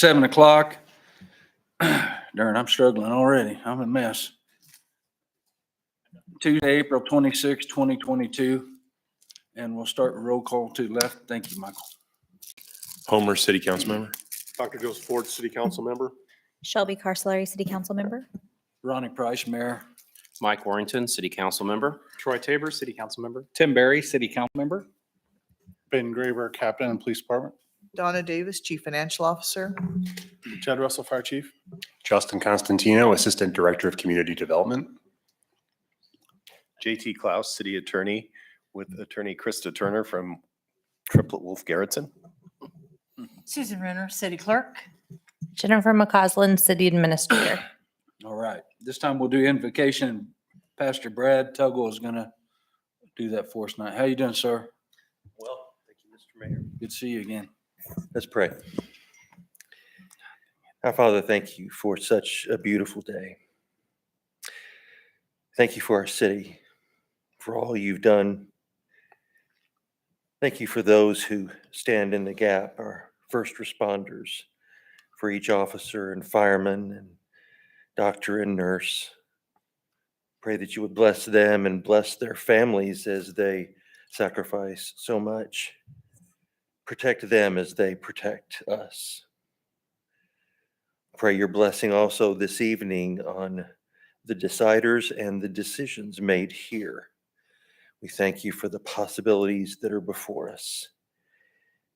7 o'clock. Darn, I'm struggling already. I'm a mess. Tuesday, April 26, 2022. And we'll start with roll call to the left. Thank you, Michael. Homer, City Council Member. Dr. Joseph Ford, City Council Member. Shelby Carcelari, City Council Member. Ronnie Price, Mayor. Mike Warrington, City Council Member. Troy Tabor, City Council Member. Tim Berry, City Council Member. Ben Graver, Captain and Police Department. Donna Davis, Chief Financial Officer. Chad Russell, Fire Chief. Justin Constantino, Assistant Director of Community Development. JT Klaus, City Attorney, with Attorney Krista Turner from Triplet Wolf Garrettson. Susan Renner, City Clerk. Jennifer McCausland, City Administrator. All right. This time we'll do invocation. Pastor Brad Tuggle is going to do that for us tonight. How you doing, sir? Well, thank you, Mr. Mayor. Good to see you again. Let's pray. Our Father, thank you for such a beautiful day. Thank you for our city, for all you've done. Thank you for those who stand in the gap, our first responders, for each officer and fireman and doctor and nurse. Pray that you would bless them and bless their families as they sacrifice so much. Protect them as they protect us. Pray your blessing also this evening on the deciders and the decisions made here. We thank you for the possibilities that are before us.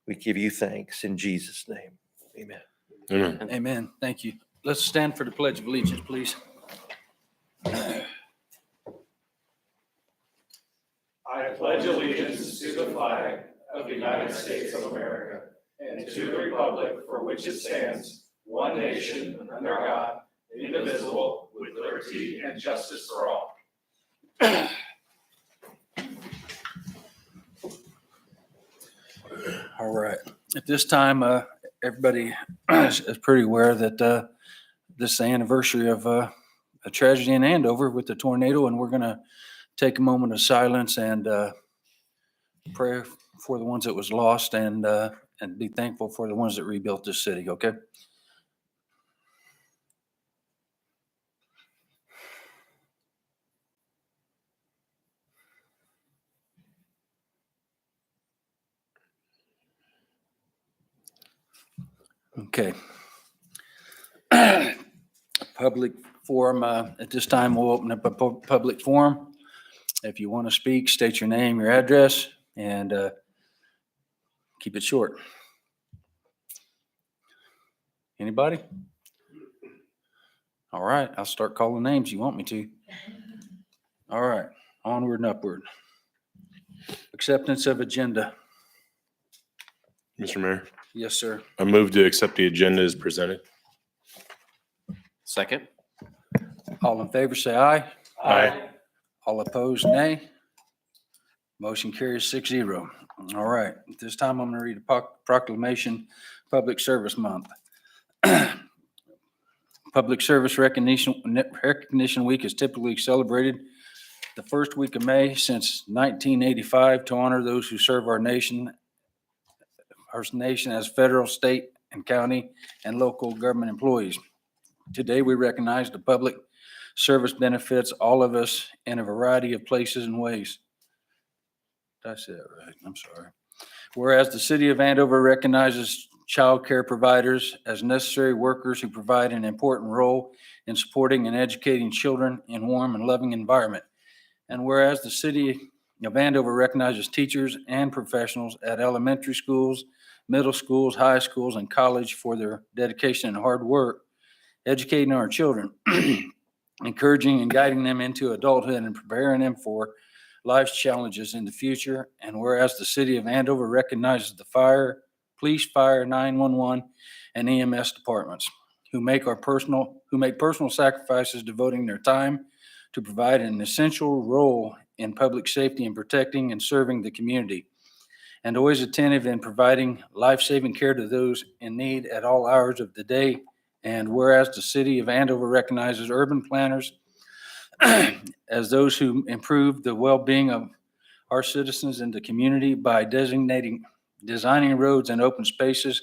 We give you thanks in Jesus' name. Amen. Amen. Amen. Thank you. Let's stand for the Pledge of Allegiance, please. I pledge allegiance to the flag of the United States of America and to the republic for which it stands, one nation, under God, indivisible, with liberty and justice for all. All right. At this time, everybody is pretty aware that this is the anniversary of a tragedy in Andover with the tornado, and we're going to take a moment of silence and pray for the ones that was lost and be thankful for the ones that rebuilt this city, okay? Okay. Public forum. At this time, we'll open up a public forum. If you want to speak, state your name, your address, and keep it short. Anybody? All right. I'll start calling names. You want me to? All right. Onward and upward. Acceptance of agenda. Mr. Mayor, Yes, sir. I move to accept the agenda as presented. Second. All in favor, say aye. Aye. All opposed, nay. Motion carries 6-0. All right, at this time, I'm going to read a proclamation, Public Service Month. Public Service Recognition Week is typically celebrated the first week of May since 1985 to honor those who serve our nation as federal, state, and county and local government employees. Today, we recognize the public service benefits all of us in a variety of places and ways. Did I say that right? I'm sorry. Whereas the city of Andover recognizes child care providers as necessary workers who provide an important role in supporting and educating children in a warm and loving environment. And whereas the city of Andover recognizes teachers and professionals at elementary schools, middle schools, high schools, and college for their dedication and hard work educating our children, encouraging and guiding them into adulthood and preparing them for life's challenges in the future. And whereas the city of Andover recognizes the fire, police, fire, 911, and EMS departments who make personal sacrifices, devoting their time to provide an essential role in public safety and protecting and serving the community, and always attentive in providing life-saving care to those in need at all hours of the day. And whereas the city of Andover recognizes urban planners as those who improve the well-being of our citizens in the community by designing roads and open spaces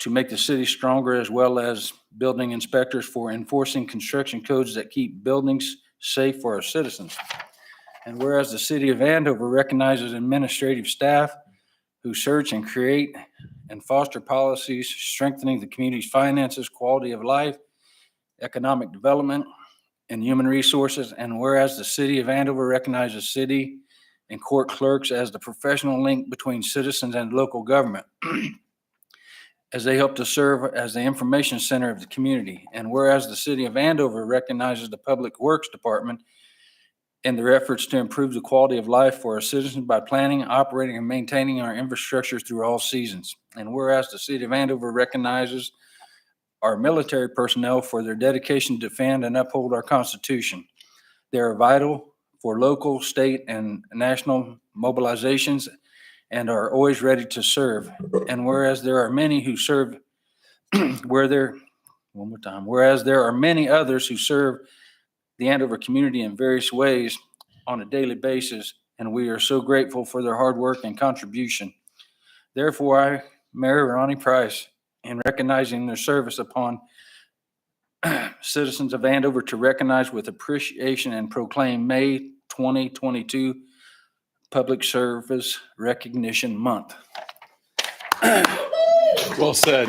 to make the city stronger, as well as building inspectors for enforcing construction codes that keep buildings safe for our citizens. And whereas the city of Andover recognizes administrative staff who search and create and foster policies strengthening the community's finances, quality of life, economic development, and human resources. And whereas the city of Andover recognizes city and court clerks as the professional link between citizens and local government, as they help to serve as the information center of the community. And whereas the city of Andover recognizes the Public Works Department in their efforts to improve the quality of life for our citizens by planning, operating, and maintaining our infrastructure through all seasons. And whereas the city of Andover recognizes our military personnel for their dedication to defend and uphold our Constitution. They are vital for local, state, and national mobilizations and are always ready to serve. And whereas there are many who serve whereas there are many others who serve the Andover community in various ways on a daily basis, and we are so grateful for their hard work and contribution. Therefore, I, Mayor Ronnie Price, in recognizing their service upon citizens of Andover, to recognize with appreciation and proclaim May 2022 Public Service Recognition Month. Well said.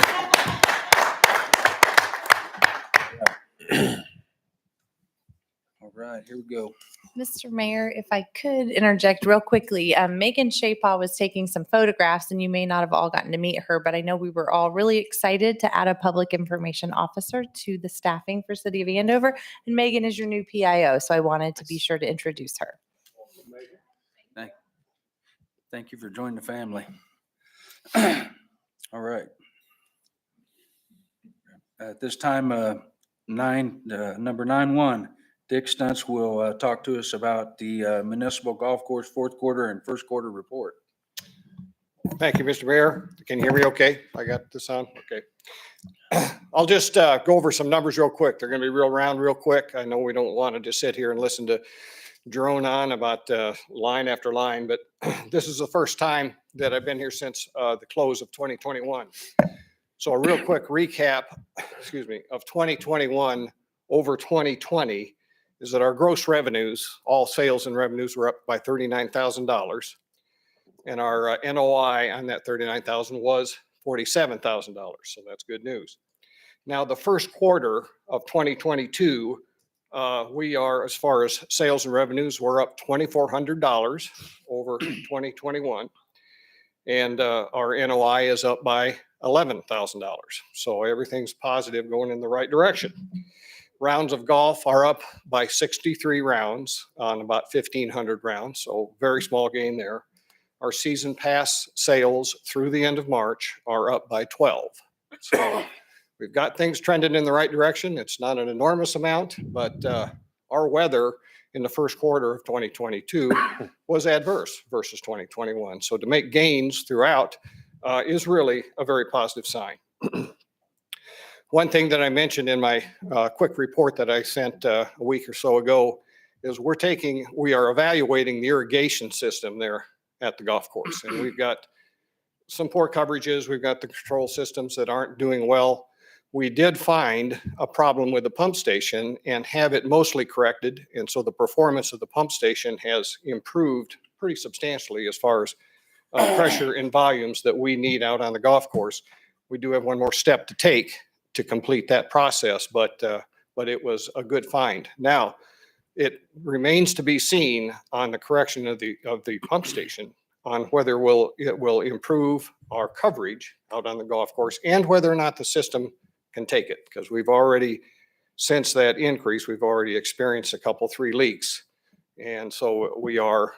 All right, here we go. Mr. Mayor, if I could interject real quickly, Megan Shapaw was taking some photographs, and you may not have all gotten to meet her, but I know we were all really excited to add a public information officer to the staffing for City of Andover. And Megan is your new PIO, so I wanted to be sure to introduce her. Thank you for joining the family. All right. At this time, number 9-1, Dick Stunts will talk to us about the municipal golf course fourth quarter and first quarter report. Thank you, Mr. Mayor. Can you hear me okay? I got this on? Okay. I'll just go over some numbers real quick. They're going to be real round real quick. I know we don't want to just sit here and listen to drone on about line after line, but this is the first time that I've been here since the close of 2021. So a real quick recap, of 2021 over 2020 is that our gross revenues, all sales and revenues, were up by $39,000. And our NOI on that $39,000 was $47,000. So that's good news. Now, the first quarter of 2022, we are, as far as sales and revenues, we're up $2,400 over 2021. And our NOI is up by $11,000. So everything's positive, going in the right direction. Rounds of golf are up by 63 rounds on about 1,500 rounds. So very small gain there. Our season pass sales through the end of March are up by 12. So we've got things trending in the right direction. It's not an enormous amount, but our weather in the first quarter of 2022 was adverse versus 2021. So to make gains throughout is really a very positive sign. One thing that I mentioned in my quick report that I sent a week or so ago is we are evaluating the irrigation system there at the golf course. And we've got some poor coverages. We've got the control systems that aren't doing well. We did find a problem with the pump station and have it mostly corrected. And so the performance of the pump station has improved pretty substantially as far as pressure and volumes that we need out on the golf course. We do have one more step to take to complete that process, but it was a good find. Now, it remains to be seen on the correction of the pump station on whether it will improve our coverage out on the golf course and whether or not the system can take it, because we've already, since that increase, we've already experienced a couple, 3 leaks. And so we are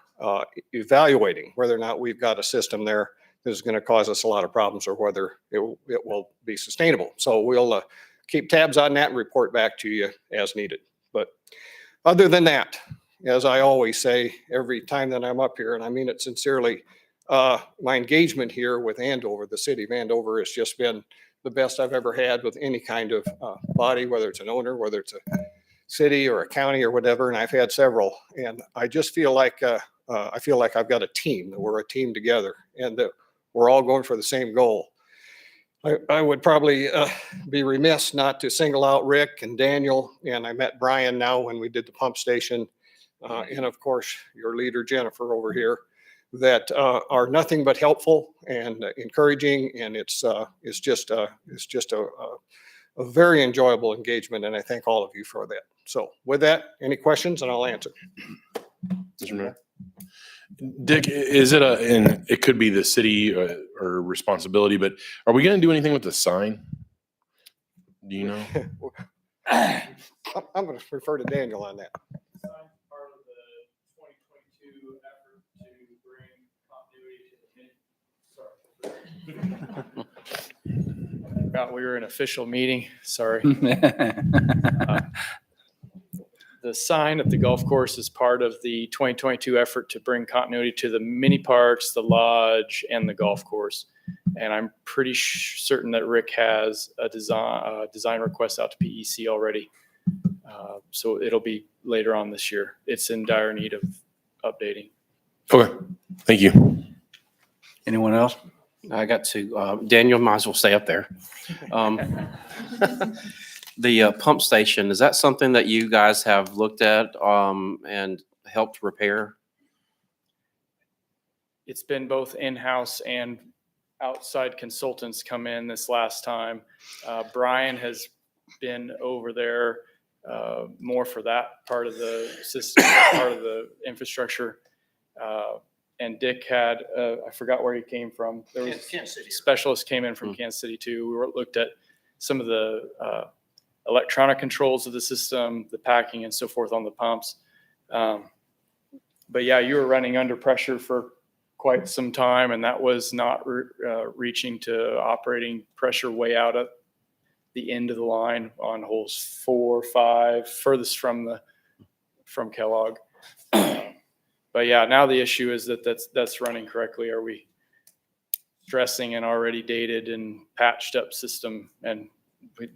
evaluating whether or not we've got a system there that is going to cause us a lot of problems or whether it will be sustainable. So we'll keep tabs on that and report back to you as needed. But other than that, as I always say every time that I'm up here, and I mean it sincerely, my engagement here with Andover, the city of Andover, has just been the best I've ever had with any kind of body, whether it's an owner, whether it's a city or a county or whatever. And I've had several, and I just feel like I've got a team, that we're a team together, and that we're all going for the same goal. I would probably be remiss not to single out Rick and Daniel, and I met Brian now when we did the pump station. And of course, your leader Jennifer over here, that are nothing but helpful and encouraging, and it's just a very enjoyable engagement, and I thank all of you for that. So with that, any questions, and I'll answer. Mr. Mayor. Dick, is it and it could be the city or responsibility, but are we going to do anything with the sign? Do you know? I'm going to refer to Daniel on that. Part of the 2022 effort to bring continuity to the sorry. Forgot we were in official meeting. Sorry. The sign at the golf course is part of the 2022 effort to bring continuity to the mini parks, the lodge, and the golf course. And I'm pretty certain that Rick has a design request out to PEC already. So it'll be later on this year. It's in dire need of updating. Okay, thank you. Anyone else? I got to, Daniel, might as well stay up there. The pump station, is that something that you guys have looked at and helped repair? It's been both in-house and outside consultants come in this last time. Brian has been over there more for that part of the system, part of the infrastructure. And Dick had, I forgot where he came from. There was a specialist came in from Kansas City too. We looked at some of the electronic controls of the system, the packing and so forth on the pumps. But yeah, you were running under pressure for quite some time, and that was not reaching to operating pressure way out at the end of the line on holes 4, 5, furthest from Kellogg. But yeah, now the issue is that's running correctly. Are we stressing an already dated and patched up system? And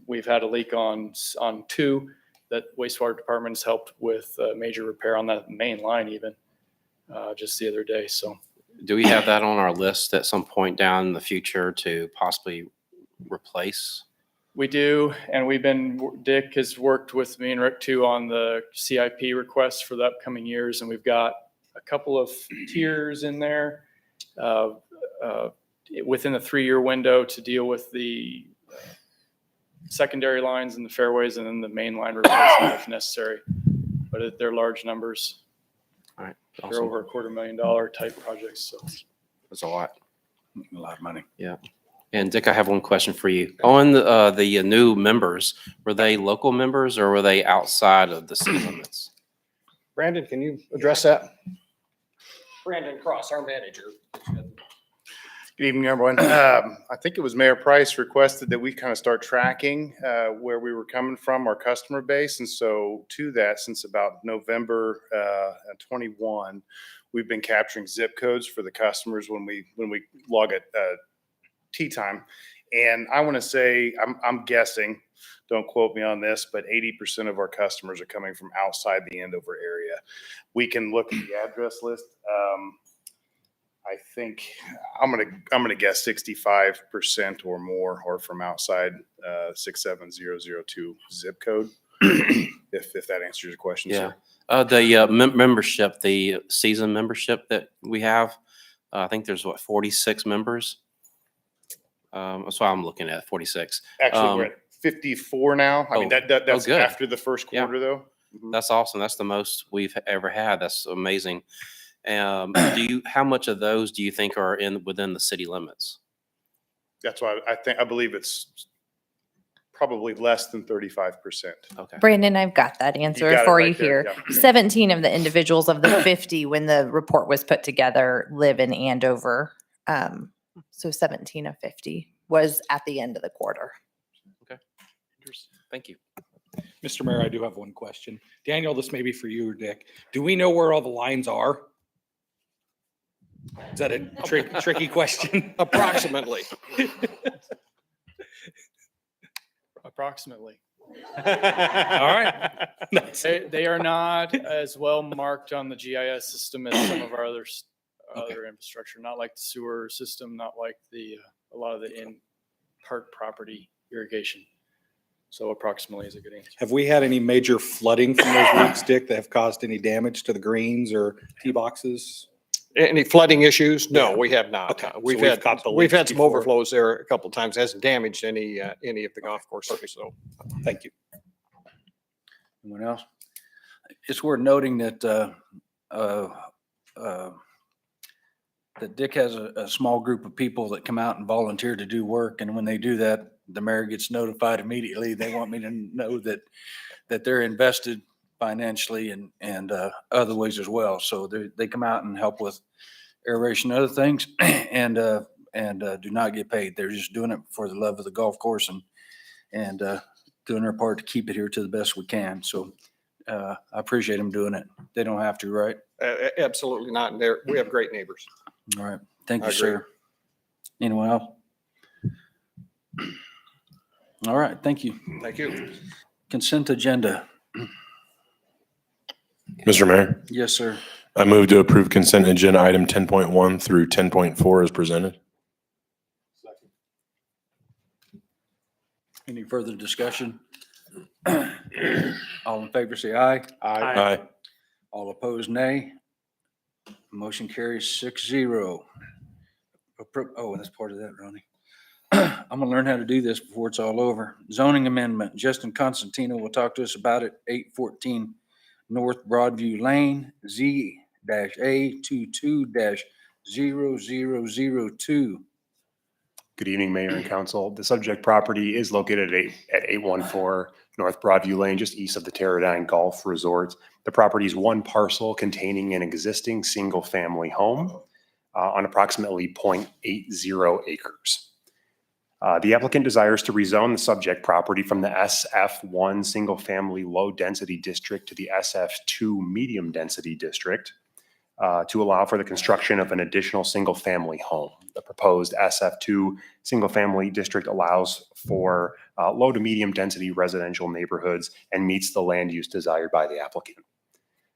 we've had a leak on 2 that wastewater department has helped with a major repair on that main line even just the other day. So Do we have that on our list at some point down in the future to possibly replace? we do, and Dick has worked with me and Rick too on the CIP requests for the upcoming years, and we've got a couple of tiers in there within the 3-year window to deal with the secondary lines and the fairways, and then the main line replacement if necessary. But they're large numbers. All right. They're Awesome. over $250,000 type projects. So That's a lot. A lot of money. Yeah. And Dick, I have one question for you. On the new members, were they local members or were they outside of the city limits? Brandon, can you address that? Brandon Cross, our manager. Good evening, everyone. I think it was Mayor Price requested that we kind of start tracking where we were coming from, our customer base. And so to that, since about November 21, we've been capturing zip codes for the customers when we log at tea time. And I want to say, I'm guessing, don't quote me on this, but 80% of our customers are coming from outside the Andover area. We can look at the address list. I think I'm gonna guess 65% or more are from outside 67002 zip code. If that answers your question, Yeah. sir. The membership, the season membership that we have, I think there's 46 members. That's why I'm looking at 46. Actually, we're at 54 now. I mean, that's good. after the first Yeah. quarter, though. Mhm. That's awesome. That's the most we've ever had. That's amazing. How much of those do you think are within the city limits? That's why I believe it's probably less than 35%. Okay. Brandon, I've got that got answer it for right you there, here. yeah. 17 of the individuals of the 50 when the report was put together live in Andover. So 17 of 50 was at the end of the quarter. Thank you. Mr. Mayor, I do have one question. Daniel, this may be for you or Dick. Do we know where all the lines are? Is that a tricky question? Approximately. approximately. All right. They are not as well marked on the GIS system as some of our other infrastructure, not like the sewer system, not like a lot of the park property irrigation. So approximately is a good answer. Have we had any major flooding from those leaks, Dick, that have caused any damage to the greens or tee boxes? Any flooding issues? No, Yeah. we have not. Okay, so We've we've had, caught the we've leaks had some before. overflows there a couple of times. Hasn't damaged any of the golf courses, so. Thank you. Anyone else? It's worth noting that, that Dick has a small group of people that come out and volunteer to do work. And when they do that, the mayor gets notified immediately. They want me to know that they're invested financially and other ways as well. So they come out and help with aeration, and other things, and do not get paid. They're just doing it for the love of the golf course and doing their part to keep it here to the best we can. So I appreciate them doing it. They don't have to, right? Absolutely not. And there, we have great neighbors. All right. Thank I you, agree. sir. Anyone else? All right. Thank you. Thank you. Consent agenda. Mr. Mayor, Yes, sir. I move to approve consent agenda item 10.1 through 10.4 as presented. Any further discussion? All in favor, say aye. Aye. All opposed, nay. Motion carries 6-0. Oh, that's part of that, Ronnie. I'm gonna learn how to do this before it's all over. Zoning amendment. Justin Constantino will talk to us about it. 814 North Broadview Lane, Z-A 22-0002. Good evening, Mayor and Council. The subject property is located at 814 North Broadview Lane, just east of the Teradyne Golf Resort. The property is one parcel containing an existing single-family home on approximately 0.80 acres. The applicant desires to rezone the subject property from the SF1 single-family low-density district to the SF2 medium-density district to allow for the construction of an additional single-family home. The proposed SF2 single-family district allows for low to medium-density residential neighborhoods and meets the land use desired by the applicant.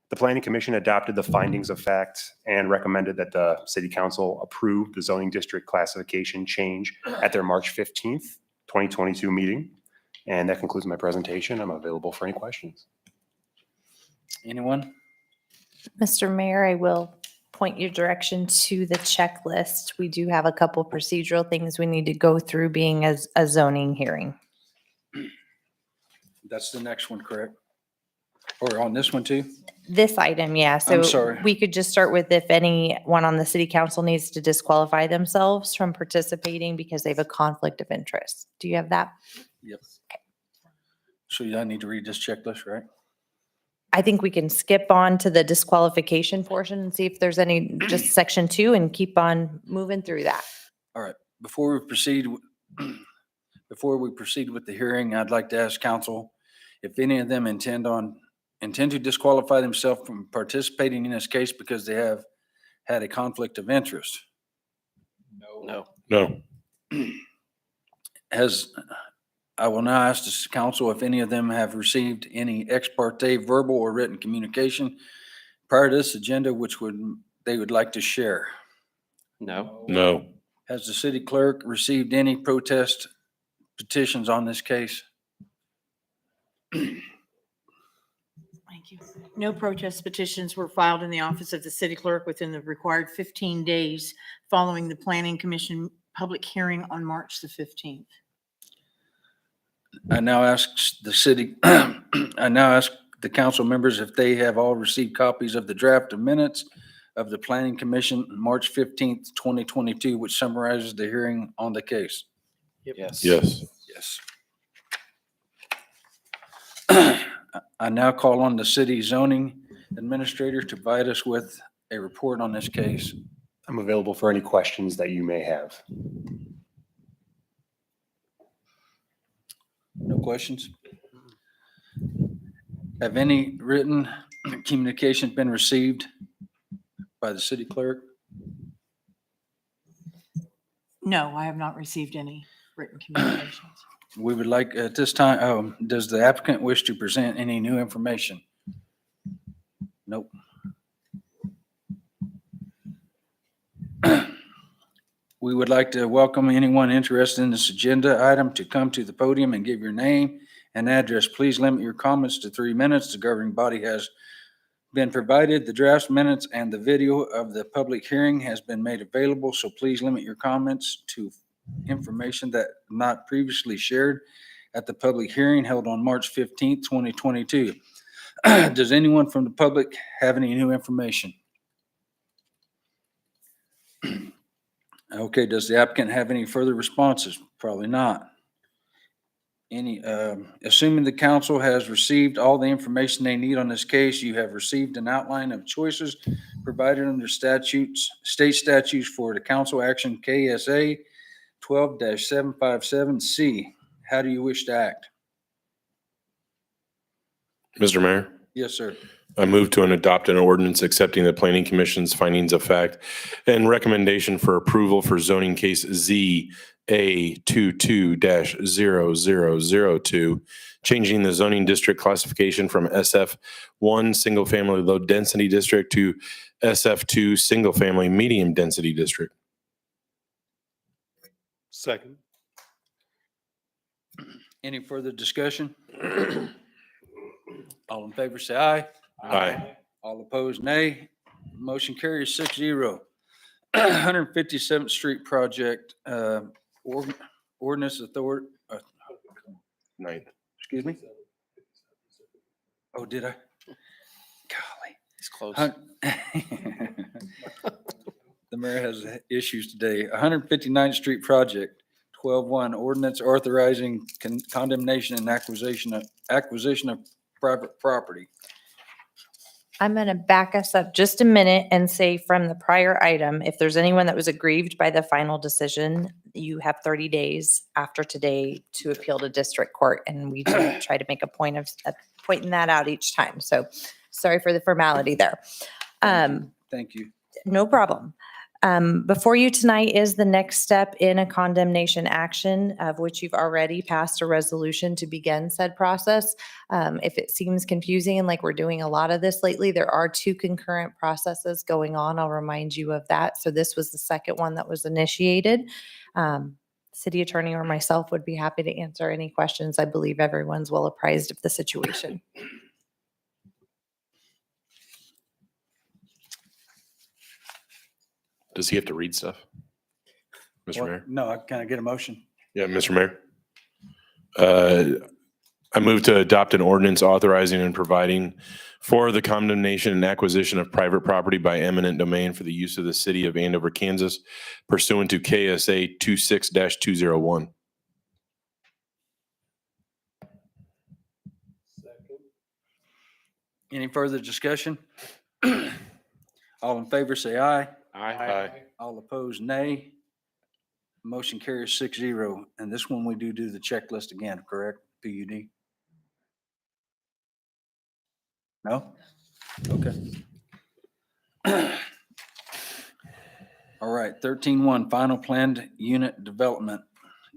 The Planning Commission adopted the findings of fact and recommended that the City Council approve the zoning district classification change at their March 15th, 2022 meeting. And that concludes my presentation. I'm available for any questions. Anyone? Mr. Mayor, I will point your direction to the checklist. We do have a couple procedural things we need to go through being as a zoning hearing. That's the next one, correct? Or on this one too? This item, yeah. So sorry. we could just start with if anyone on the city council needs to disqualify themselves from participating because they have a conflict of interest. Do you have that? Yep. So I need to read this checklist, right? I think we can skip on to the disqualification portion and see if there's any, just section 2 and keep on moving through that. All right. Before we proceed with the hearing, I'd like to ask council if any of them intend to disqualify themselves from participating in this case because they have had a conflict of interest. No. No. I will now ask the council if any of them have received any ex parte verbal or written communication prior to this agenda, which they would like to share. No. No. Has the city clerk received any protest petitions on this case? Thank you. No protest petitions were filed in the office of the city clerk within the required 15 days following the Planning Commission public hearing on March the 15th. I now ask the council members if they have all received copies of the draft of minutes of the Planning Commission on March 15th, 2022, which summarizes the hearing on the case. Yes. Yes. Yes. I now call on the city zoning administrator to provide us with a report on this case. I'm available for any questions that you may have. No questions? Have any written communications been received by the city clerk? No, I have not received any written communications. We would like at this time, does the applicant wish to present any new information? Nope. We would like to welcome anyone interested in this agenda item to come to the podium and give your name and address. Please limit your comments to 3 minutes. The governing body has been provided. The draft minutes and the video of the public hearing has been made available, so please limit your comments to information that not previously shared at the public hearing held on March 15th, 2022. Does anyone from the public have any new information? Okay, does the applicant have any further responses? Probably not. Assuming the council has received all the information they need on this case, you have received an outline of choices provided under state statutes for the council action KSA 12-757C. How do you wish to act? Mr. Mayor, Yes, sir. I move to adopt an ordinance accepting the planning commission's findings of fact and recommendation for approval for zoning case ZA22-0002, changing the zoning district classification from SF1 Single Family Low Density District to SF2 Single Family Medium Density District. Second. Any further discussion? All in favor, say aye. Aye. All opposed, nay. Motion carries 6-0. 157th Street project, ordinance authority, Ninth. excuse me? Oh, did I? Golly. It's close. The mayor has issues today. 159th Street project, 12-1, ordinance authorizing condemnation and acquisition of private property. I'm going to back us up just a minute and say from the prior item, if there's anyone that was aggrieved by the final decision, you have 30 days after today to appeal to district court. And we do try to make a point of pointing that out each time. So sorry for the formality there. Thank you. No problem. Before you tonight is the next step in a condemnation action of which you've already passed a resolution to begin said process. If it seems confusing and like we're doing a lot of this lately, there are 2 concurrent processes going on. I'll remind you of that. So this was the second one that was initiated. City attorney or myself would be happy to answer any questions. I believe everyone's well apprised of the situation. Does he have to read stuff? Mr. Mayor? No, can I get a motion? Yeah, Mr. Mayor. I move to adopt an ordinance authorizing and providing for the condemnation and acquisition of private property by eminent domain for the use of the city of Andover, Kansas pursuant to KSA 26-201. Any further discussion? All in favor, say aye. Aye. All opposed, nay. Motion carries 6-0. And this one we do the checklist again, correct? PUD? No? Okay. All right, 13-1, final planned unit development.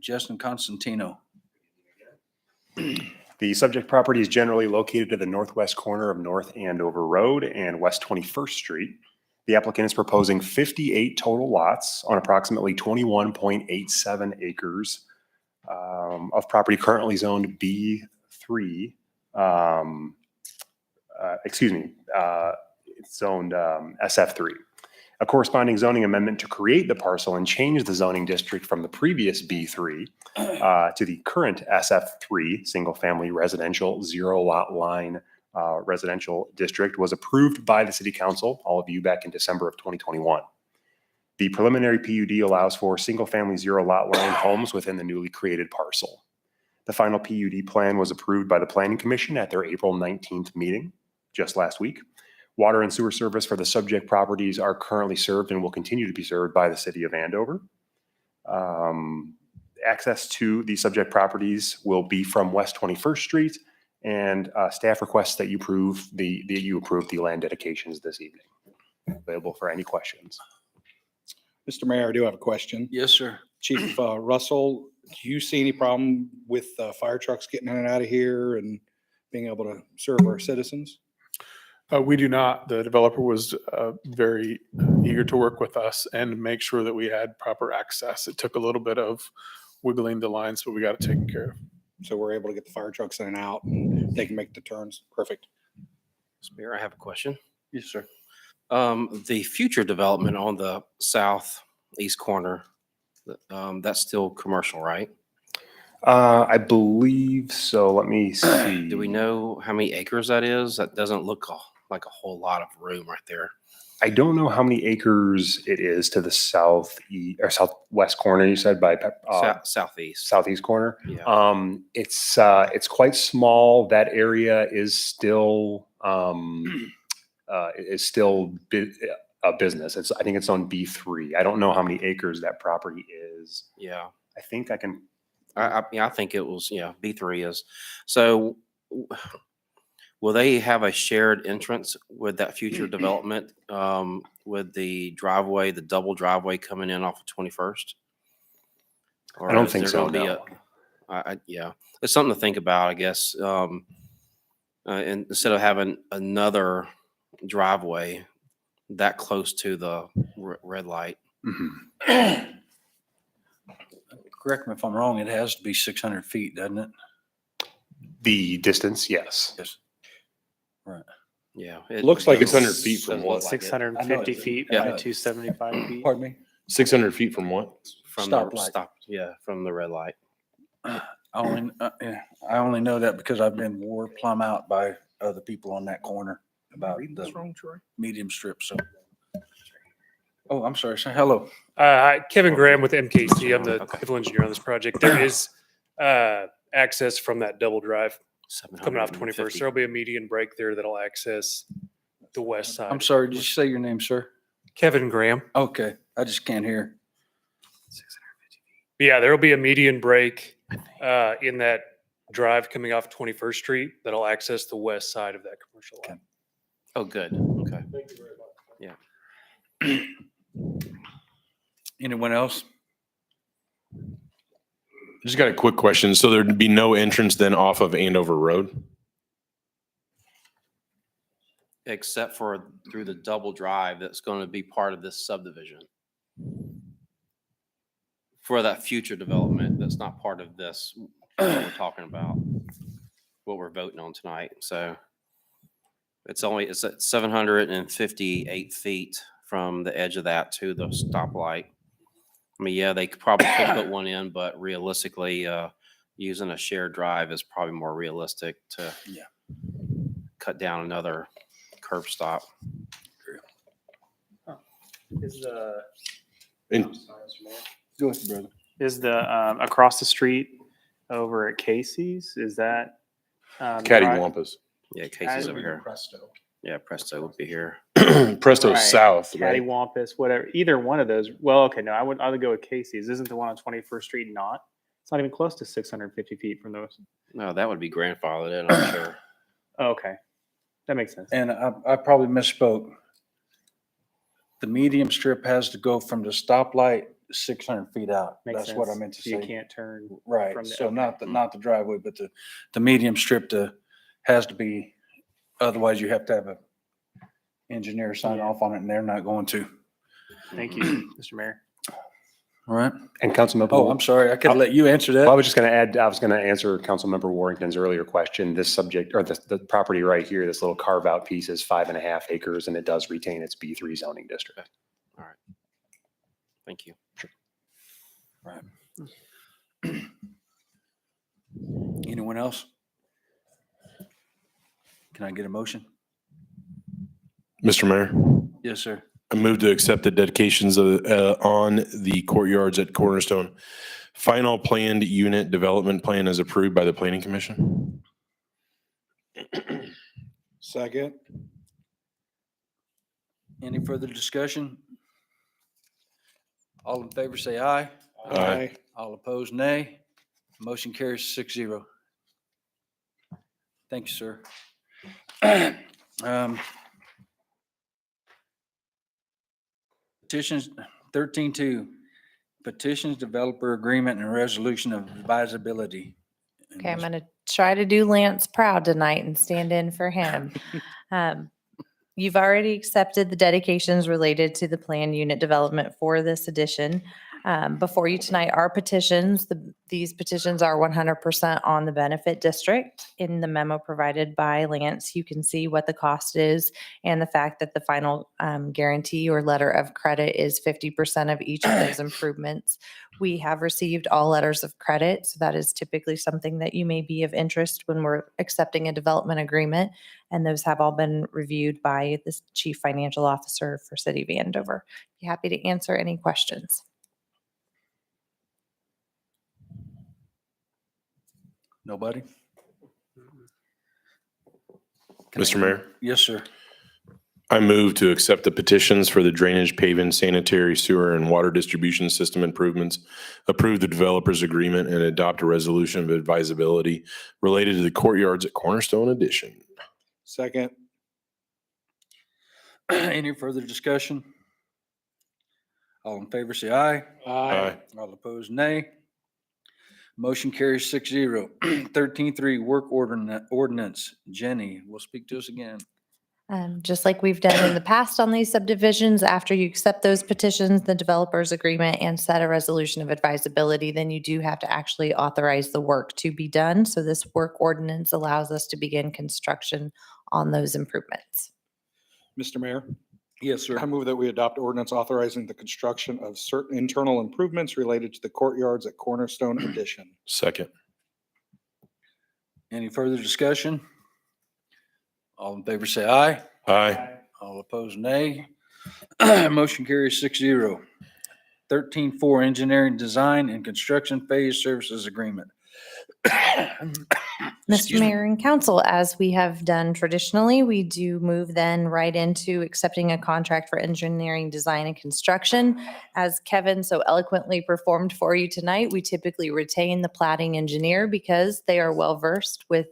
Justin Constantino. The subject property is generally located at the northwest corner of North Andover Road and West 21st Street. The applicant is proposing 58 total lots on approximately 21.87 acres of property currently zoned B3. It's zoned SF3. A corresponding zoning amendment to create the parcel and change the zoning district from the previous B3 to the current SF3, single-family residential zero-lot line residential district was approved by the City Council, all of you, back in December of 2021. The preliminary PUD allows for single-family zero-lot line homes within the newly created parcel. The final PUD plan was approved by the Planning Commission at their April 19th meeting, just last week. Water and sewer service for the subject properties are currently served and will continue to be served by the City of Andover. Access to the subject properties will be from West 21st Street, and staff requests that you approve the land dedications this evening. Available for any questions. Mr. Mayor, I do have a question. Yes, sir. Chief Russell, do you see any problem with fire trucks getting in and out of here and being able to serve our citizens? We do not. The developer was very eager to work with us and make sure that we had proper access. It took a little bit of wiggling the lines, but we got it taken care of. So we're able to get the fire trucks in and out, and they can make the turns. Perfect. Mr. Mayor, I have a question. Yes, sir. The future development on the southeast corner, that's still commercial, right? I believe so. Let me see. Do we know how many acres that is? That doesn't look like a whole lot of room right there. I don't know how many acres it is to the southeast or southwest corner. You said by Southeast. southeast corner. Yeah. It's quite small. That area is still a business. I think it's on B3. I don't know how many acres that property is. Yeah. I think I can. I think it was, yeah, B3 is. So will they have a shared entrance with that future development, with the driveway, the double driveway coming in off of 21st? Or I don't is think there so, gonna be no. yeah, it's something to think about, I guess. And instead of having another driveway that close to the red light. Mhm. Correct me if I'm wrong, it has to be 600 feet, doesn't it? The distance, yes. Yes. Right. Yeah. Looks like it's doesn't- 100 feet from doesn't what? look like it. 650 feet Yeah. by 275 feet. Pardon me? 600 feet from what? From the Stoplight. yeah, from the red light. I only know that because I've been wore plumb out by other people on that corner about the medium strip, so. Oh, I'm sorry, sir. Hello. Kevin Graham with MKC. I'm the Okay. civil engineer on this project. There is access from that double drive coming off 21st. 750. There'll be a median break there that'll access the west side. I'm sorry, did you say your name, sir? Kevin Graham. Okay, I just can't hear. Yeah, there'll be a median break in that drive coming off 21st Street that'll access the west side of that commercial lot. Oh, good. Okay. Thank you very much. Anyone else? Just got a quick question. So there'd be no entrance then off of Andover Road? Except for through the double drive that's going to be part of this subdivision. For that future development, that's not part of this, what we're talking about, what we're voting on tonight. So it's at 758 feet from the edge of that to the stoplight. I mean, yeah, they probably could put one in, but realistically, using a shared drive is probably more realistic to cut down another curb stop. Is the And Go ahead, brother. is the across the street over at Casey's? Is that Cattywampus. Yeah, Casey's over here. Presto. Yeah, Presto would be here. Presto's Right. south, right? Cattywampus, whatever? Either one of those. Well, okay, no, I would go with Casey's. Isn't the one on 21st Street not? It's not even close to 650 feet from those. No, that would be grandfathered in, I'm sure. Oh, okay, that makes sense. And I probably misspoke. The medium strip has to go from the stoplight 600 feet out. Makes That's what I sense. meant to So you say. can't turn. Right, from the- so okay. not the driveway, but the medium strip has to be, otherwise you have to have a engineer sign Yeah. off on it, and they're not going to. Thank you, Mr. Mayor. All right. And Councilmember. Oh, I'm sorry, I could have let you answer Well, I that. was just going to add, I was going to answer Councilmember Warrington's earlier question. This subject, or the property right here, this little carve out piece is 5.5 acres and it does retain its B3 zoning district. All right. Thank you. Right. Anyone else? Can I get a motion? Mr. Mayor, Yes, sir. I move to accept the dedications on the courtyards at Cornerstone. Final planned unit development plan is approved by the Planning Commission. Second. Any further discussion? All in favor, say aye. Aye. All opposed, nay. Motion carries 6-0. Thank you, sir. Petitions 13-2, petitions, developer agreement and resolution of advisability. Okay, I'm gonna try to do Lance proud tonight and stand in for him. You've already accepted the dedications related to the planned unit development for this addition. Before you tonight are petitions. These petitions are 100% on the benefit district. In the memo provided by Lance, you can see what the cost is and the fact that the final guarantee or letter of credit is 50% of each of those improvements. We have received all letters of credit, so that is typically something that you may be of interest when we're accepting a development agreement. And those have all been reviewed by the Chief Financial Officer for City of Andover. Be happy to answer any questions. Nobody? Mr. Mayor, Yes, sir. I move to accept the petitions for the drainage, paving, sanitary, sewer, and water distribution system improvements, approve the developer's agreement, and adopt a resolution of advisability related to the courtyards at Cornerstone Addition. Second. Any further discussion? All in favor, say aye. Aye. All opposed, nay. Motion carries 6-0. 13.3 work ordinance. Jenny will speak to us again. Just like we've done in the past on these subdivisions, after you accept those petitions, the developer's agreement, and set a resolution of advisability, then you do have to actually authorize the work to be done. So this work ordinance allows us to begin construction on those improvements. Mr. Mayor, Yes, sir. I move that we adopt ordinance authorizing the construction of certain internal improvements related to the courtyards at Cornerstone Addition. Second. Any further discussion? All in favor, say aye. Aye. All opposed, nay. Motion carries 6-0. 13.4 engineering, design, and construction phase services agreement. Mr. Excuse me. Mayor and Council, as we have done traditionally, we do move then right into accepting a contract for engineering, design, and construction. As Kevin so eloquently performed for you tonight, we typically retain the plating engineer because they are well-versed with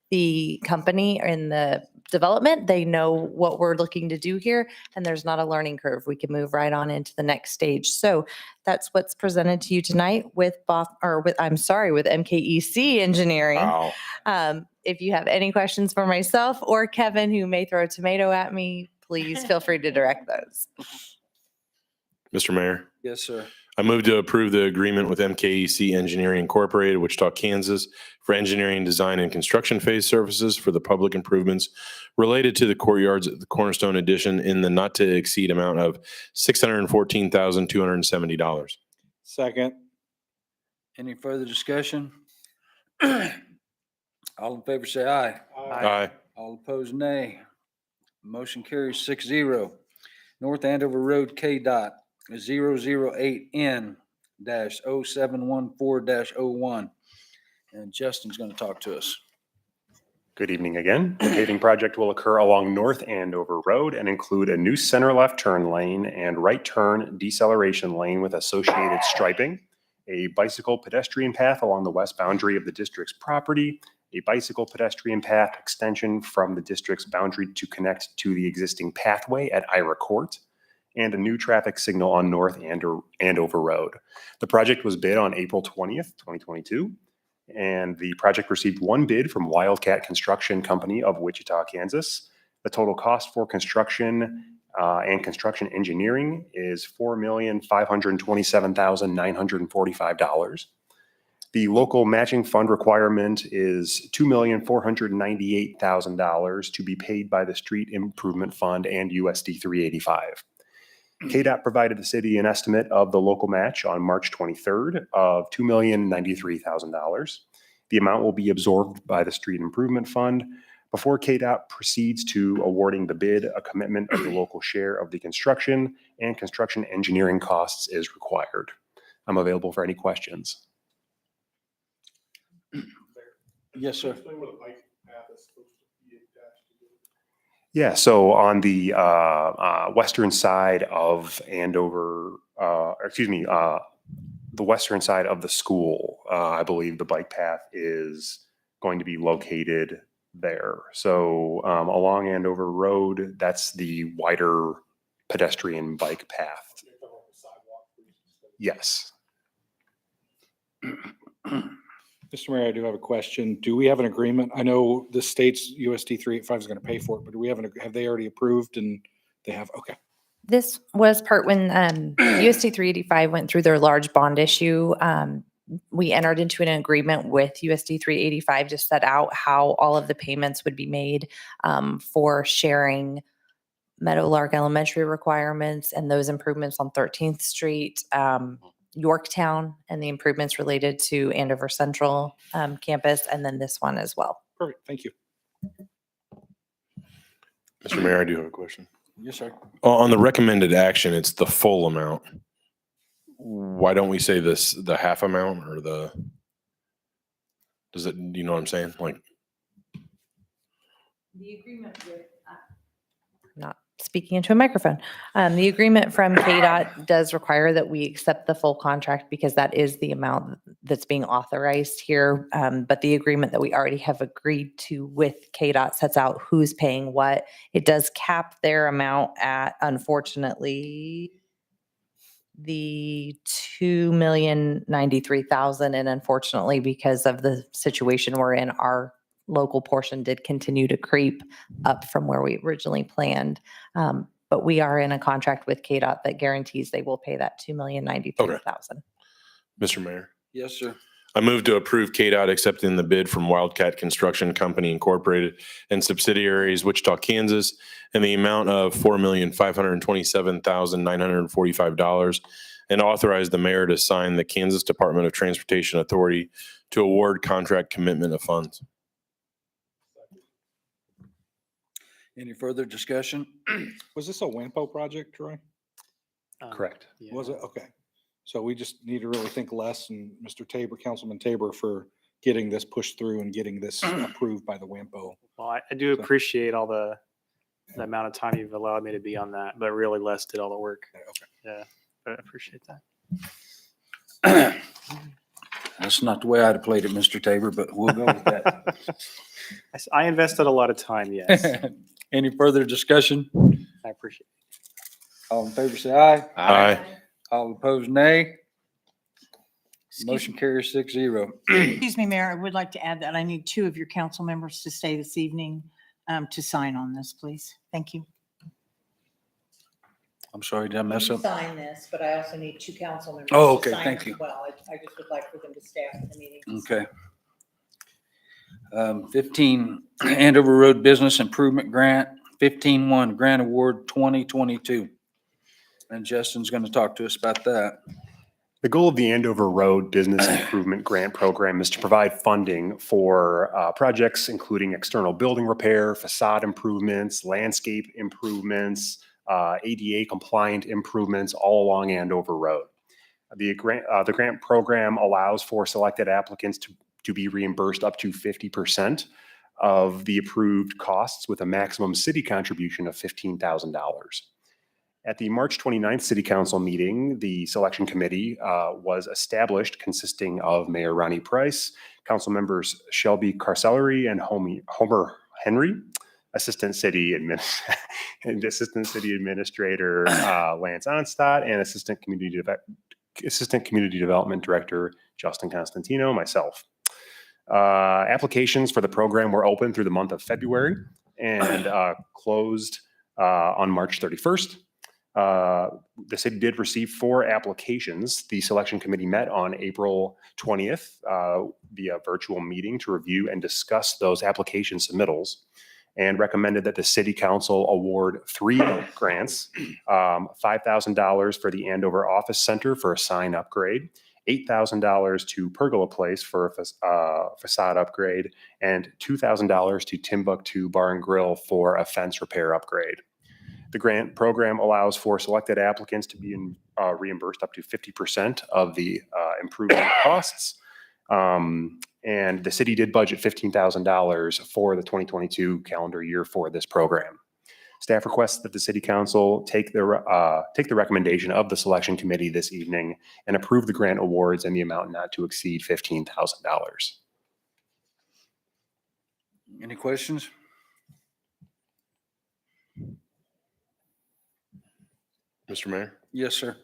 the company and the development. They know what we're looking to do here, and there's not a learning curve. We can move right on into the next stage. So that's what's presented to you tonight with MKEC Engineering. Wow. If you have any questions for myself or Kevin, who may throw a tomato at me, please feel free to direct those. Mr. Mayor, Yes, sir. I move to approve the agreement with MKEC Engineering Incorporated, Wichita, Kansas, for engineering, design, and construction phase services for the public improvements related to the courtyards at the Cornerstone Addition in the not to exceed amount of $614,270. Second. Any further discussion? All in favor, say aye. Aye. All opposed, nay. Motion carries 6-0. North Andover Road KDOT 008-0714-01. And Justin's going to talk to us. Good evening again. The paving project will occur along North Andover Road and include a new center left turn lane and right turn deceleration lane with associated striping, a bicycle pedestrian path along the west boundary of the district's property, a bicycle pedestrian path extension from the district's boundary to connect to the existing pathway at Ira Court, and a new traffic signal on North Andover Road. The project was bid on April 20th, 2022, and the project received one bid from Wildcat Construction Company of Wichita, Kansas. The total cost for construction and construction engineering is $4,527,945. The local matching fund requirement is $2,498,000 to be paid by the Street Improvement Fund and USD 385. KDOT provided the city an estimate of the local match on March 23rd of $2,093,000. The amount will be absorbed by the Street Improvement Fund. Before KDOT proceeds to awarding the bid, a commitment of the local share of the construction and construction engineering costs is required. I'm available for any questions. Yes, sir. Yeah, so on the western side of Andover, the western side of the school, I believe the bike path is going to be located there. So along Andover Road, that's the wider pedestrian bike path. Yes. Mr. Mayor, I do have a question. Do we have an agreement? I know the state's USD 385 is going to pay for it, but do we have they already approved and they have, okay. This was part when USD 385 went through their large bond issue. We entered into an agreement with USD 385 to set out how all of the payments would be made for sharing Meadowlark Elementary requirements and those improvements on 13th Street, Yorktown, and the improvements related to Andover Central campus, and then this one as well. Perfect. Thank you. Mr. Mayor, I do have a question. Yes, sir. On the recommended action, it's the full amount. Why don't we say this, the half amount or does it, you know what I'm saying? Like, The agreement with, not speaking into a microphone, the agreement from KDOT does require that we accept the full contract because that is the amount that's being authorized here. But the agreement that we already have agreed to with KDOT sets out who's paying what. It does cap their amount at, unfortunately, the $2,093,000. And unfortunately, because of the situation we're in, our local portion did continue to creep up from where we originally planned. But we are in a contract with KDOT that guarantees they will pay that $2,093,000. Mr. Mayor, Yes, sir. I move to approve KDOT accepting the bid from Wildcat Construction Company Incorporated and subsidiaries, Wichita, Kansas, in the amount of $4,527,945, and authorize the mayor to sign the Kansas Department of Transportation Authority to award contract commitment of funds. Any further discussion? Was this a WAMPO project, Troy? Correct. Was it? Okay. So we just need to really think less, and Mr. Tabor, Councilman Tabor, for getting this pushed through and getting this approved by the WAMPO. Well, I do So- appreciate all the amount of time you've allowed me to be on that, but really Les did all the work. Okay. Yeah, I appreciate that. That's not the way I'd have played it, Mr. Tabor, but we'll go with that. I invested a lot of time, yes. Any further discussion? I appreciate All in favor, say aye. Aye. All opposed, nay. Excuse Motion carries 6-0. Excuse me, Mayor, I would like to add that I need 2 of your council members to stay this evening to sign on this, please. Thank you. I'm sorry, did I mess up? Sign this, but I also need 2 council members. Oh, okay, thank you. Well, I just would like for them to stay after the meeting. Okay. 15, Andover Road Business Improvement Grant, 15-1 Grant Award 2022. And Justin's going to talk to us about that. The goal of the Andover Road Business Improvement Grant Program is to provide funding for projects including external building repair, facade improvements, landscape improvements, ADA compliant improvements all along Andover Road. The grant program allows for selected applicants to be reimbursed up to 50% of the approved costs with a maximum city contribution of $15,000. At the March 29th City Council meeting, the selection committee was established, consisting of Mayor Ronnie Price, council members Shelby Carcellery and Homer Henry, Assistant City Administrator Lance Onstott, and Assistant Community Development Director Justin Constantino, myself. Applications for the program were open through the month of February and closed on March 31st. The city did receive 4 applications. The selection committee met on April 20th via virtual meeting to review and discuss those application submittals, and recommended that the city council award 3 grants, $5,000 for the Andover Office Center for a sign upgrade, $8,000 to Pergola Place for a facade upgrade, and $2,000 to Timbuktu Bar and Grill for a fence repair upgrade. The grant program allows for selected applicants to be reimbursed up to 50% of the improvement costs. And the city did budget $15,000 for the 2022 calendar year for this program. Staff requests that the city council take the recommendation of the selection committee this evening and approve the grant awards in the amount not to exceed $15,000. Any questions? Mr. Mayor, Yes, sir.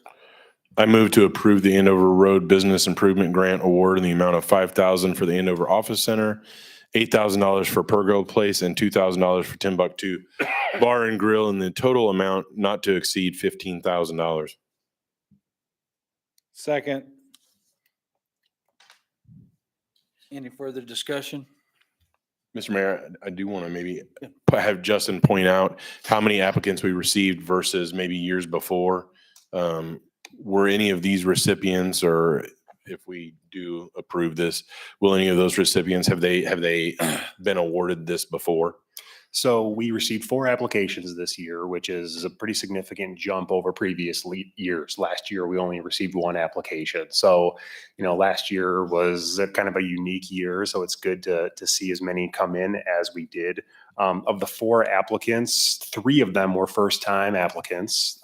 I move to approve the Andover Road Business Improvement Grant Award in the amount of $5,000 for the Andover Office Center, $8,000 for Pergo Place, and $2,000 for Timbuktu Bar and Grill, and the total amount not to exceed $15,000. Second. Any further discussion? Mr. Mayor, I do want to maybe have Justin point out how many applicants we received versus maybe years before. Were any of these recipients, or if we do approve this, will any of those recipients, have they been awarded this before? So we received 4 applications this year, which is a pretty significant jump over previous years. Last year, we only received 1 application. So, last year was kind of a unique year. So it's good to see as many come in as we did. Of the 4 applicants, 3 of them were first-time applicants.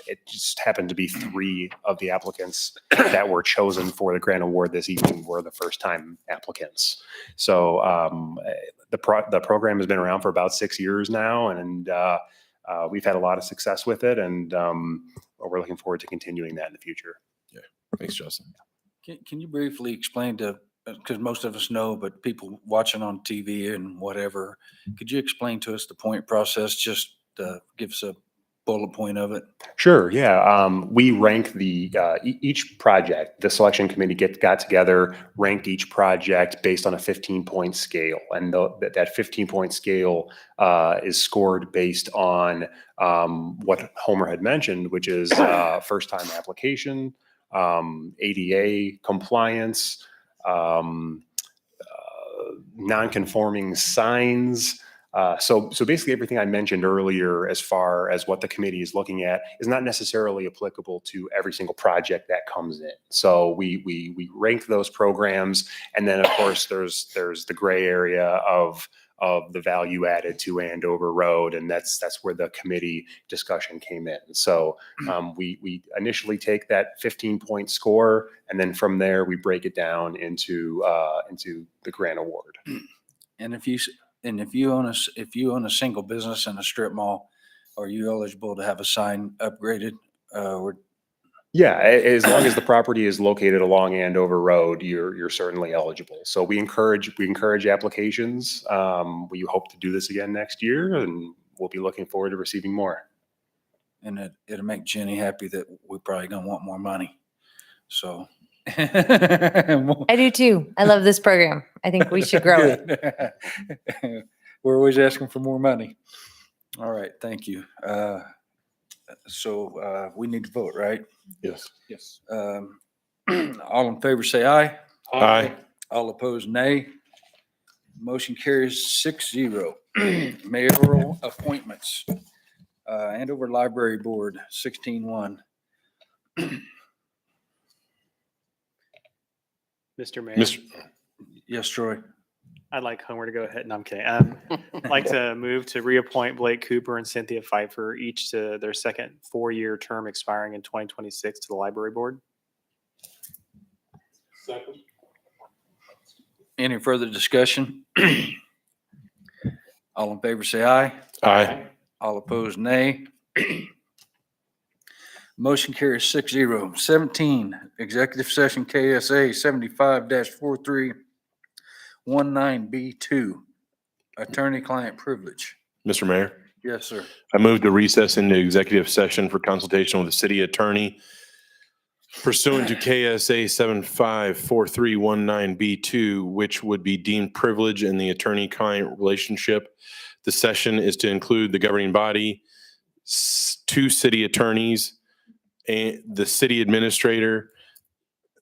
It just happened to be 3 of the applicants that were chosen for the grant award this evening were the first-time applicants. So the program has been around for about 6 years now, and we've had a lot of success with it, and we're looking forward to continuing that in the future. Yeah, thanks, Justin. Can you briefly explain because most of us know, but people watching on TV and whatever, could you explain to us the point process? Just give us a bullet point of it. Sure. Yeah. We rank each project. The selection committee got together, ranked each project based on a 15-point scale, and that 15-point scale is scored based on what Homer had mentioned, which is first-time application, ADA compliance, non-conforming signs. So basically everything I mentioned earlier as far as what the committee is looking at is not necessarily applicable to every single project that comes in. So we rank those programs, and then of course there's the gray area of the value added to Andover Road, and that's where the committee discussion came in. So we initially take that 15-point score, and then from there we break it down into the grant award. And if you own a single business in a strip mall, are you eligible to have a sign upgraded? Yeah, as long as the property is located along Andover Road, you're certainly eligible. So we encourage applications. We hope to do this again next year, and we'll be looking forward to receiving more. And it'll make Jenny happy that we're probably gonna want more money. So. I do too. I love this program. I think we should grow it. We're always asking for more money. All right, thank you. So we need to vote, right? Yes. Yes. All in favor, say aye. Aye. All opposed, nay. Motion carries 6-0. Mayoral appointments. Andover Library Board, 16-1. Mr. Mayor, Yes, Troy. I'd like Homer to go ahead. No, I'm kidding. I'd like to move to reappoint Blake Cooper and Cynthia Pfeiffer, each to their second 4-year term expiring in 2026 to the Library Board. Second. Any further discussion? All in favor, say aye. Aye. All opposed, nay. Motion carries 6-0. 17, executive session KSA 75-4319B2, attorney-client privilege. Mr. Mayor, Yes, sir. I move to recess into executive session for consultation with the city attorney pursuant to KSA 75-4319B2, which would be deemed privilege in the attorney-client relationship. The session is to include the governing body, 2 city attorneys, and the city administrator.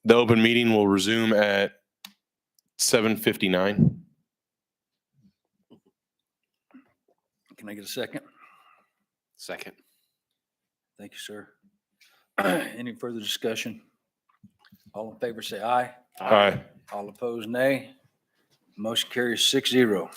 The open meeting will resume at 7:59. Can I get a second? Second. Thank you, sir. Any further discussion? All in favor, say aye. Aye. All opposed, nay. Motion carries 6-0.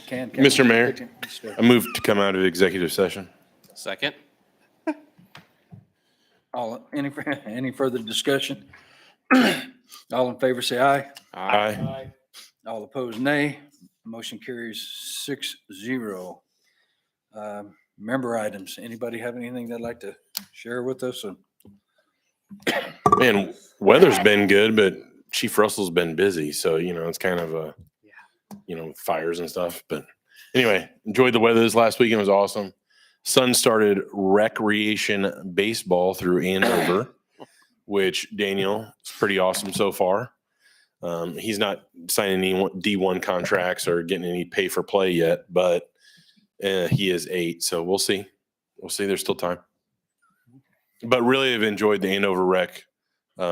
Mr. Mayor, I move to come out of executive session. Second? Any further discussion? All in favor, say aye. Aye. All opposed, nay. Motion carries 6-0. Member items, anybody have anything they'd like to share with us? Man, weather's been good, but Chief Russell's been busy, so it's kind of a, fires and stuff. But anyway, enjoyed the weather this last weekend. It was awesome. Son started recreation baseball through Andover, which Daniel is pretty awesome so far. He's not signing any D1 contracts or getting any pay for play yet, but he is 8, so we'll see. We'll see. There's still time. But really, I've enjoyed the Andover rec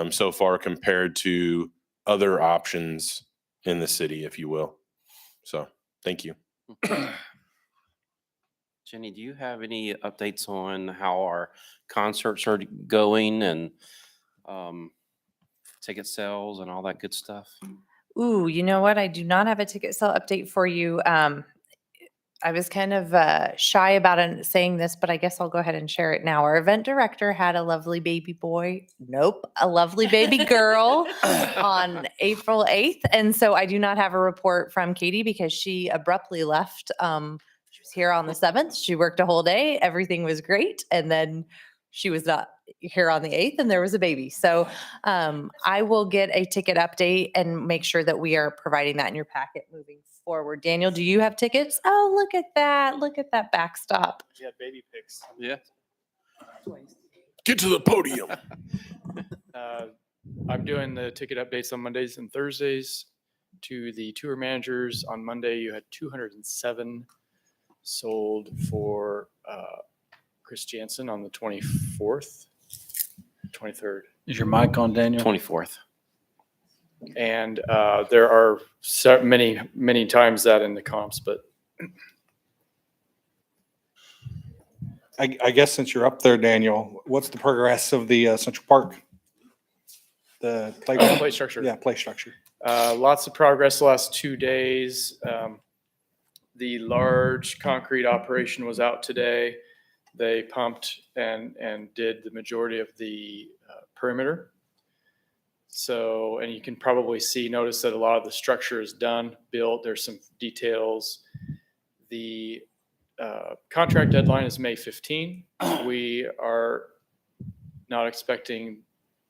so far compared to other options in the city, if you will. So, thank you. Jenny, do you have any updates on how our concerts are going and ticket sales and all that good stuff? Ooh, you know what? I do not have a ticket sale update for you. I was kind of shy about saying this, but I guess I'll go ahead and share it now. Our event director had a lovely baby boy. Nope, a lovely baby girl on April 8th. And so I do not have a report from Katie because she abruptly left. She was here on the 7th. She worked a whole day. Everything was great. And then she was not here on the 8th and there was a baby. So I will get a ticket update and make sure that we are providing that in your packet moving forward. Daniel, do you have tickets? Oh, look at that. Look at that backstop. Yeah, baby pics. Yeah. Get to the podium. I'm doing the ticket updates on Mondays and Thursdays. To the tour managers, on Monday, you had 207 sold for Chris Jansen on the 24th, 23rd. Is your mic on, Daniel? 24th. And there are many times that in the comps, but I guess since you're up there, Daniel, what's the progress of the Central Park? The playground? play structure. Yeah, play structure. Lots of progress the last 2 days. The large concrete operation was out today. They pumped and did the majority of the perimeter. So, and you can probably notice that a lot of the structure is done, built. There's some details. The contract deadline is May 15. We are not expecting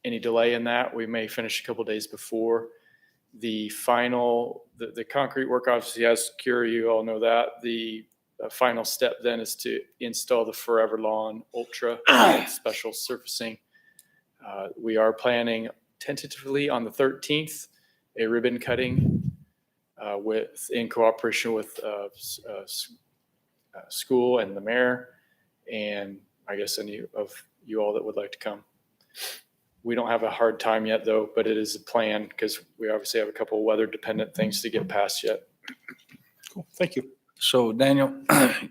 any delay in that. We may finish a couple days before. The final, the concrete work obviously has secure, you all know that. The final step then is to install the Forever Lawn Ultra special surfacing. We are planning tentatively on the 13th, a ribbon cutting in cooperation with school and the mayor, and I guess any of you all that would like to come. We don't have a hard time yet though, but it is a plan because we obviously have a couple of weather dependent things to get past yet. Cool. Thank you. So Daniel,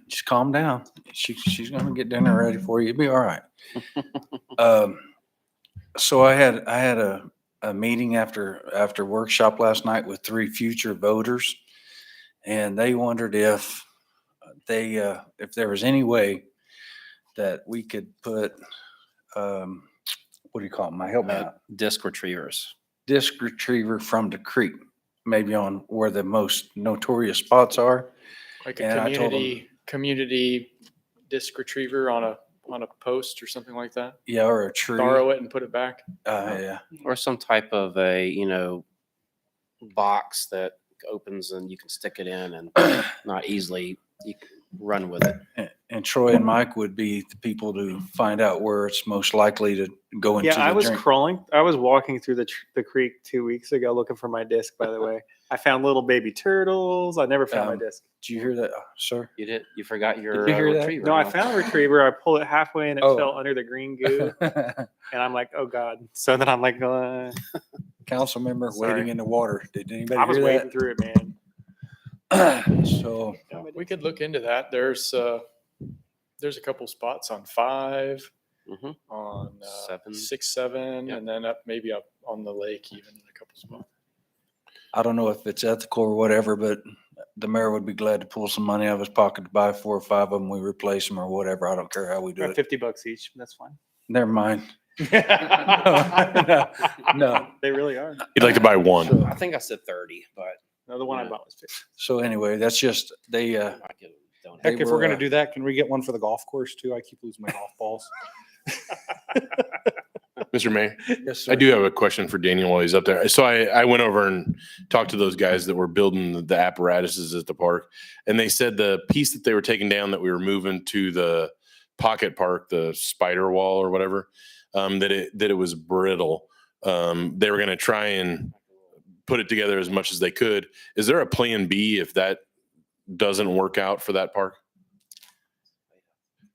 just calm down. She's gonna get dinner ready for you. It'll be all right. So I had a meeting after workshop last night with 3 future voters, and they wondered if there was any way that we could put what do you call them? Help me out. Disc retrievers. Disc retriever from the creek, maybe on where the most notorious spots are. Like And I a told them- community disc retriever on a post or something like that. Yeah, or a tree. Borrow it and put it back. Yeah. Or some type of a, box that opens and you can stick it in and not easily you can run with it. And Troy and Mike would be the people to find out where it's most likely to go into Yeah, I the was drink. I was walking through the creek 2 weeks ago looking for my disc, by the way. I found little baby turtles. I never found my disc. Did you hear that, sir? You forgot your Did you hear that? retriever. No, I huh? found a retriever. I pulled it halfway and it Oh. fell under the green goo. And I'm like, oh God. So then I'm like, Council member Sorry. wading in the water. Did anybody I was hear wading through it, man. that? So We could look into that. There's a couple spots on 5, Mhm. on 7. 6, 7, Yep. and then maybe up on the lake even in a couple spots. I don't know if it's ethical or whatever, but the mayor would be glad to pull some money out of his pocket to buy 4 or 5 of them. We replace them or whatever. I don't care how we do it. $50 each. That's fine. Never mind. No. They really are. You'd like to buy one. I think I said 30, but No, the one I bought was 50. So anyway, that's just, they, I might get them donated. Heck, if we're were, gonna do that, can we get one for the golf course too? I keep losing my golf balls. Mr. Mayor, yes, sir. I do have a question for Daniel while he's up there. So I went over and talked to those guys that were building the apparatuses at the park, and they said the piece that they were taking down that we were moving to the pocket park, the spider wall or whatever, that it was brittle. They were going to try and put it together as much as they could. Is there a plan B if that doesn't work out for that park?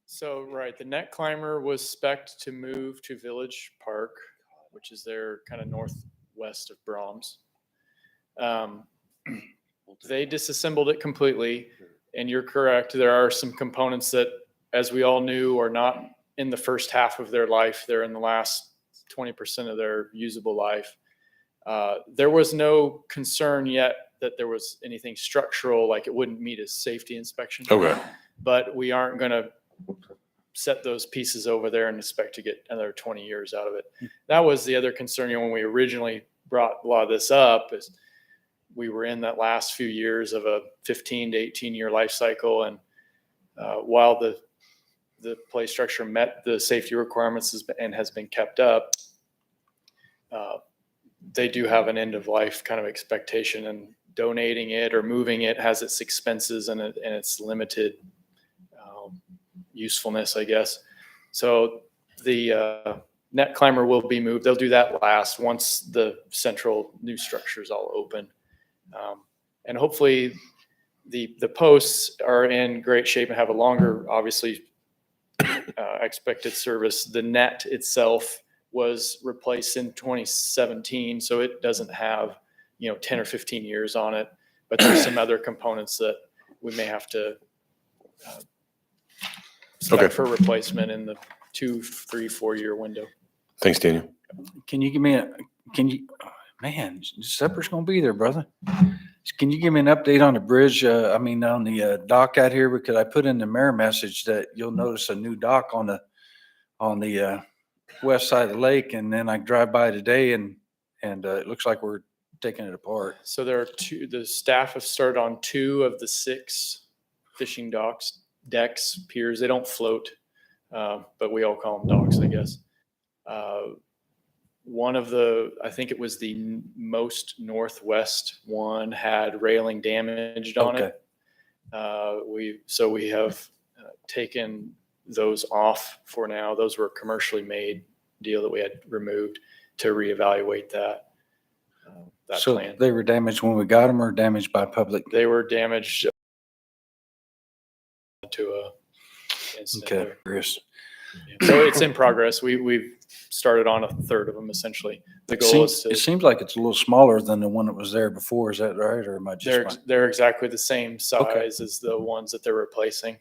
So, right, the net climber was spec'd to move to Village Park, which is there kind of northwest of Brahms. They disassembled it completely, and you're correct. There are some components that, as we all knew, are not in the first half of their life. They're in the last 20% of their usable life. There was no concern yet that there was anything structural, like it wouldn't meet a safety inspection. Okay. But we aren't going to set those pieces over there and expect to get another 20 years out of it. That was the other concern, when we originally brought a lot of this up, is we were in that last few years of a 15 to 18 year life cycle. And while the play structure met the safety requirements and has been kept up, they do have an end of life kind of expectation, and donating it or moving it has its expenses and its limited usefulness, I guess. So the net climber will be moved. They'll do that last once the central new structure is all open. And hopefully the posts are in great shape and have a longer, obviously, expected service. The net itself was replaced in 2017, so it doesn't have 10 or 15 years on it, but there's some other components that we may have to spec for replacement in the 2, 3, 4 year window. Thanks, Daniel. Can you give me man, supper's gonna be there, brother. Can you give me an update on the bridge? On the dock out here, because I put in the mayor message that you'll notice a new dock on the west side of the lake, and then I drive by today and it looks like we're taking it apart. So there are the staff have started on 2 of the 6 fishing decks, piers. They don't float, but we all call them docks, I guess. One of I think it was the most northwest one, had railing damaged on it. We have taken those off for now. Those were a commercially made deal that we had removed to reevaluate that So plan. they were damaged when we got them, or damaged by public? They were damaged to a incident. Okay, there. Chris. So it's in progress. We've started on a third of them, essentially. The goal is It to, seems like it's a little smaller than the one that was there before. Is that right? Or am I just? they're exactly the same size as the ones that they're replacing.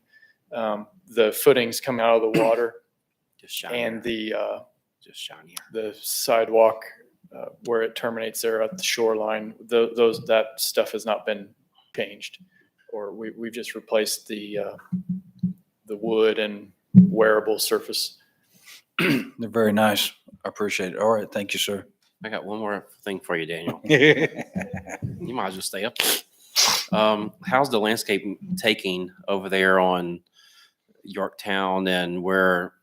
The footings come out of the water, Just shinier. and Just shinier. the sidewalk where it terminates there at the shoreline, that stuff has not been changed, or we've just replaced the wood and wearable surface. They're very nice. I appreciate it. All right. Thank you, sir. I got one more thing for you, Daniel. You might as well stay up there. How's the landscape taking over there on Yorktown and where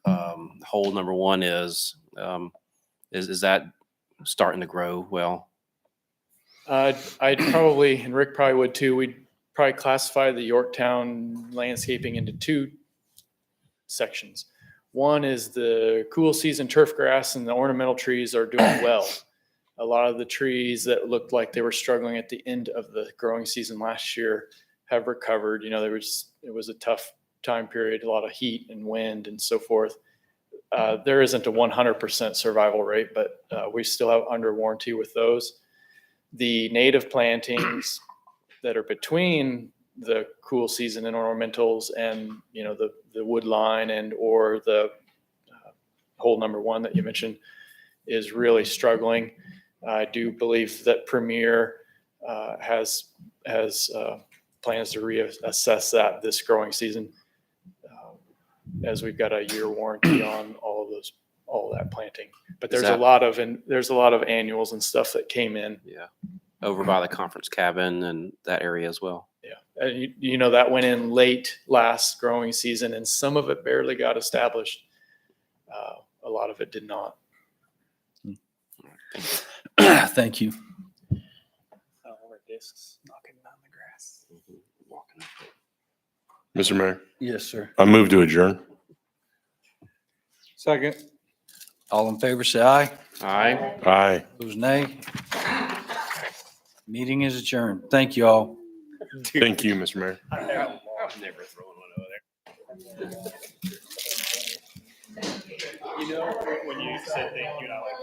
hole number 1 is? Is that starting to grow well? I'd probably, and Rick probably would too, we'd probably classify the Yorktown landscaping into 2 sections. One is the cool season turf grass, and the ornamental trees are doing well. A lot of the trees that looked like they were struggling at the end of the growing season last year have recovered. It was a tough time period, a lot of heat and wind and so forth. There isn't a 100% survival rate, but we still have under warranty with those. The native plantings that are between the cool season and ornamentals and the wood line and or the hole number 1 that you mentioned is really struggling. I do believe that Premier has plans to reassess that this growing season, as we've got a year warranty on all that planting. But Is there's that- there's a lot of annuals and stuff that came in. Yeah. Over by the conference cabin and that area as well. Yeah. And you know, that went in late last growing season and some of it barely got established. A lot of it did not. Thank you. Discs knocking down the grass. Mr. Mayor, Yes, sir. I move to adjourn. Second. All in favor, say aye. Aye. Aye. Those nay. Meeting is adjourned. Thank you all. Thank you, Mr. Mayor. I'm never throwing one over there. You know, when you said thank you, and I like